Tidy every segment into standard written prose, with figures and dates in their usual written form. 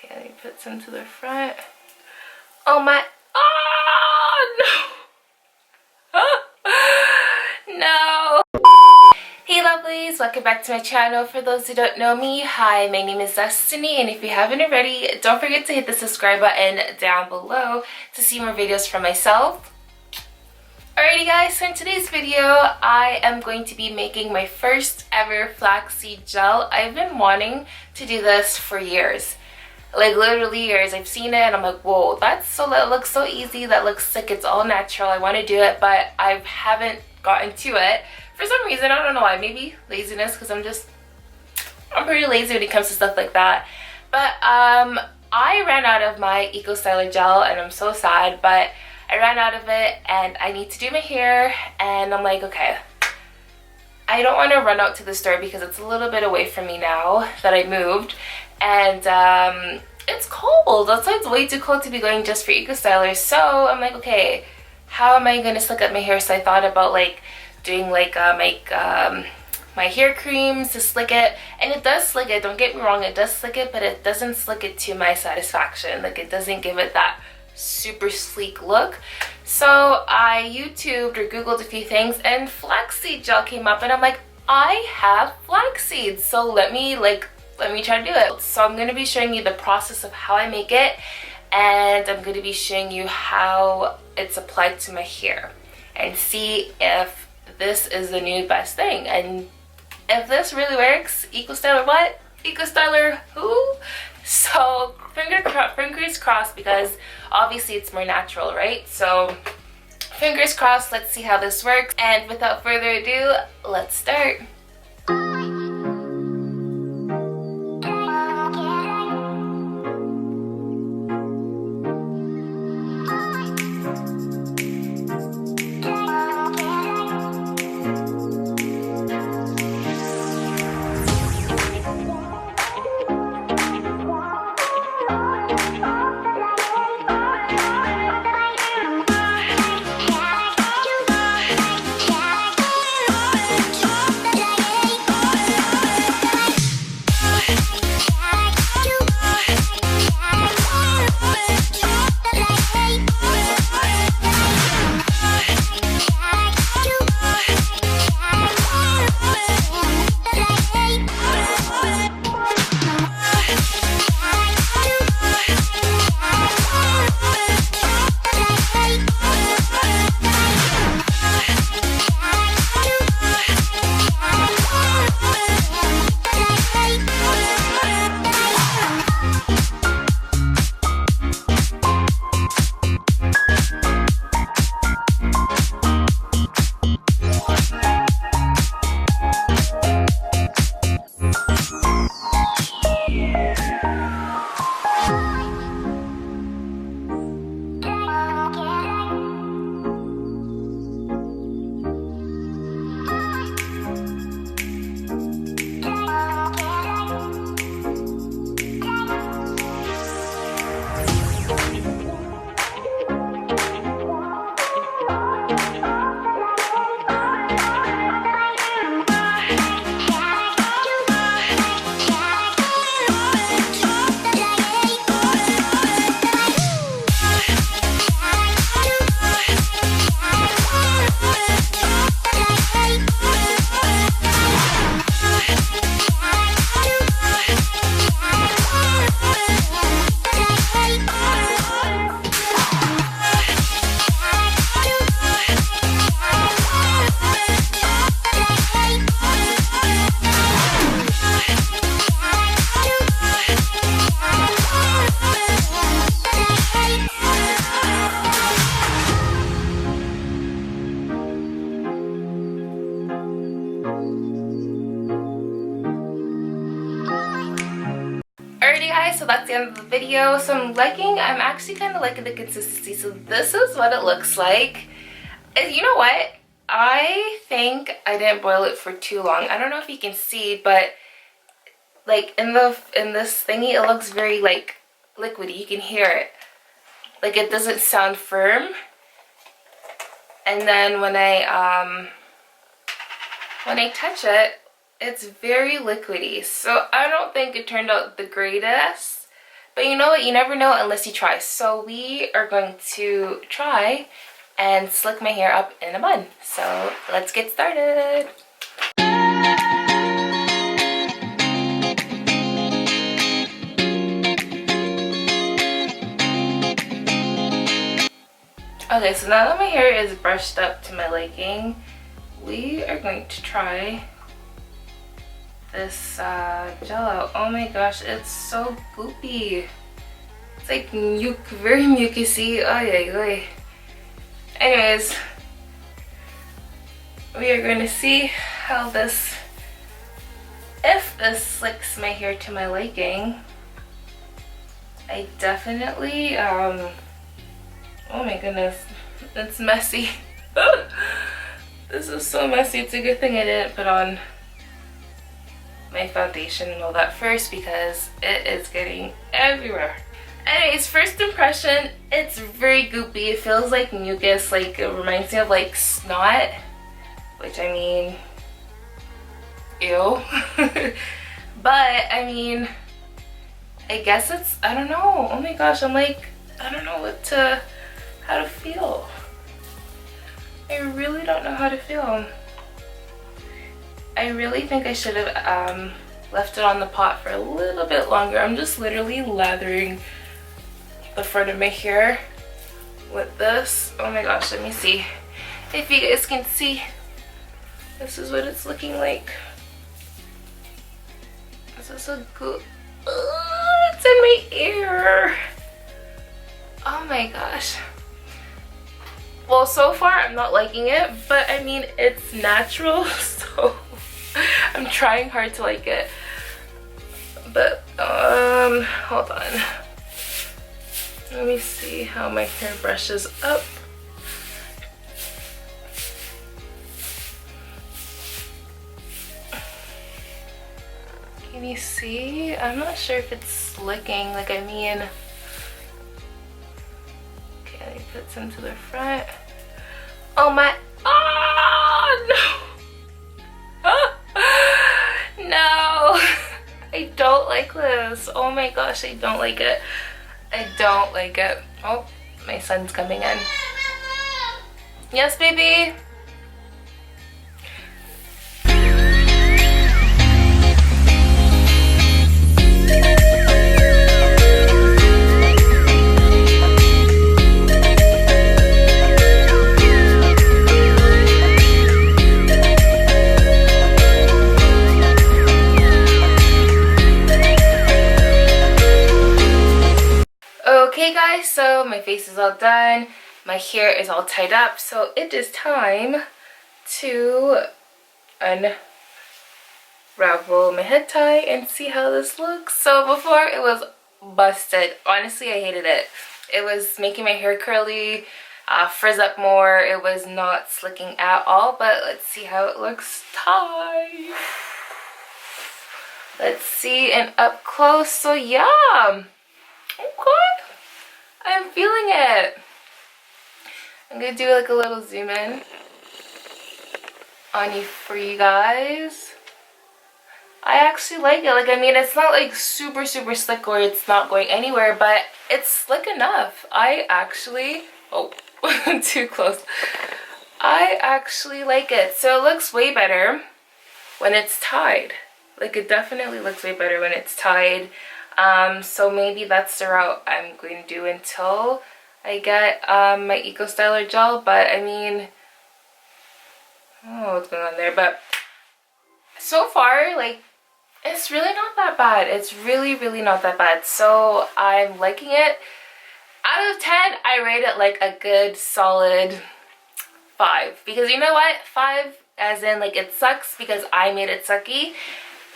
Okay, let me put some to the front. Oh my, oh no! No! Hey lovelies, welcome back to my channel. For those who don't know me, hi, my name is Destiny, and if you haven't already, don't forget to hit the subscribe button down below to see more videos from myself. Alrighty guys, so in today's video, I am going to be making my first ever flaxseed gel. I've been wanting to do this for years. Like literally years. I've seen it and I'm like, whoa, that looks so easy, that looks like it's all natural. I want to do it, but I haven't gotten to it. For some reason, I don't know why, maybe laziness, because I'm pretty lazy when it comes to stuff like that. But I ran out of my Eco Styler gel and I'm so sad, but I ran out of it and I need to do my hair, and I'm like, okay, I don't want to run out to the store because it's a little bit away from me now that I moved, and it's cold. Outside it's way too cold to be going just for Eco Styler. So I'm like, okay, how am I going to slick up my hair? So I thought about like doing like my hair creams to slick it, and it does slick it, don't get me wrong, it does slick it, but it doesn't slick it to my satisfaction. Like it doesn't give it that super sleek look. So I YouTubed or Googled a few things and flaxseed gel came up, and I'm like, I have flaxseed, so let me try to do it. So I'm going to be showing you the process of how I make it, and I'm going to be showing you how it's applied to my hair and see if this is the new best thing, and if this really works. Eco Styler what? Eco Styler who? So fingers crossed, because obviously it's more natural, right? So fingers crossed, let's see how this works, and without further ado, let's start. Alrighty guys, so that's the end of the video. So I'm actually kind of liking the consistency. So this is what it looks like. And you know what? I think I didn't boil it for too long. I don't know if you can see, but like in this thingy, it looks very like liquidy. You can hear it. Like it doesn't sound firm. And then when I touch it, it's very liquidy. So I don't think it turned out the greatest, But you know what? You never know unless you try. So we are going to try and slick my hair up in a bun. So let's get started. Okay, so now that my hair is brushed up to my liking, we are going to try this gel out. Oh my gosh, it's so goopy. It's like very mucusy. Ay, ay, ay. Anyways, we are going to see how this, if this slicks my hair to my liking. I definitely, oh my goodness, it's messy. This is so messy. It's a good thing I didn't put on my foundation and all that first because it is getting everywhere. Anyways, first impression, it's very goopy. It feels like mucus, like it reminds me of like snot, which I mean, ew. But I mean, I guess it's, I don't know. Oh my gosh, I'm like, I don't know how to feel. I really don't know how to feel. I really think I should have left it on the pot for a little bit longer. I'm just literally lathering the front of my hair with this. Oh my gosh, let me see if you guys can see. This is what it's looking like. This is so good. It's in my ear. Oh my gosh. Well, so far I'm not liking it, but I mean, it's natural, so I'm trying hard to like it. But hold on. Let me see how my hair brushes up. Can you see? I'm not sure if it's slicking, like I mean, okay, let me put some to the front. Oh my, oh no! No! I don't like this. Oh my gosh, I don't like it. I don't like it. Oh, my son's coming in. Yes, baby? Okay guys, so my face is all done, my hair is all tied up, so it is time to unravel my head tie and see how this looks. So before it was busted. Honestly, I hated it. It was making my hair curly, frizz up more. It was not slicking at all, but let's see how it looks tied. Let's see and up close. So yeah, okay, I'm feeling it. I'm gonna do like a little zoom in on you for you guys. I actually like it. Like, I mean, it's not like super slick or it's not going anywhere, but it's slick enough. I actually, oh, too close. I actually like it. So it looks way better when it's tied. Like, it definitely looks way better when it's tied. So maybe that's the route I'm going to do until I get my Eco Styler gel. But I mean, I don't know what's going on there, but so far, like, it's really not that bad. It's really not that bad. So I'm liking it. Out of 10, I rate it like a good solid 5. Because you know what? 5 as in like it sucks because I made it sucky.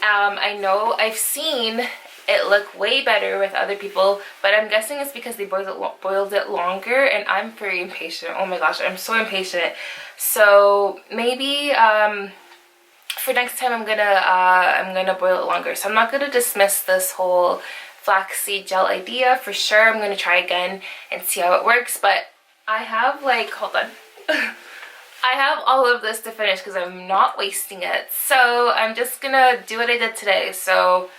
I know I've seen it look way better with other people, but I'm guessing it's because they boiled it longer, and I'm very impatient. Oh my gosh, I'm so impatient. So maybe for next time I'm gonna boil it longer. So I'm not gonna dismiss this whole flaxseed gel idea. For sure I'm gonna try again and see how it works, but I have like, hold on. I have all of this to finish because I'm not wasting it. So I'm just gonna do what I did today. So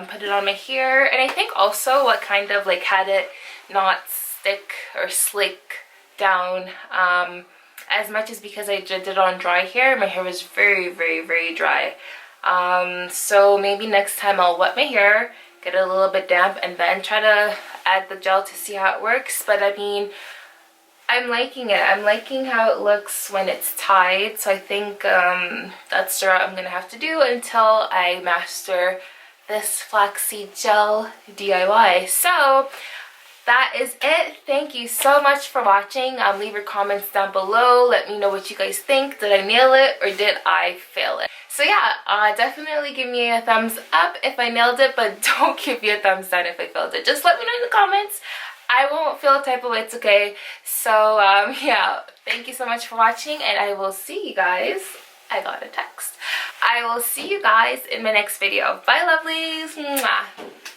put it on my hair. And I think also what kind of like had it not stick or slick down as much as because I did it on dry hair. My hair was very, very, very dry. So maybe next time I'll wet my hair, get it a little bit damp, and then try to add the gel to see how it works. But I mean, I'm liking it. I'm liking how it looks when it's tied. So I think that's the route I'm gonna have to do until I master this flaxseed gel DIY. So that is it. Thank you so much for watching. Leave your comments down below. Let me know what you guys think. Did I nail it or did I fail it? So yeah, definitely give me a thumbs up if I nailed it, but don't give me a thumbs down if I failed it. Just let me know in the comments. I won't feel a type of way, it's okay. So yeah, thank you so much for watching, and I will see you guys. I got a text. I will see you guys in my next video. Bye, lovelies. Mwah.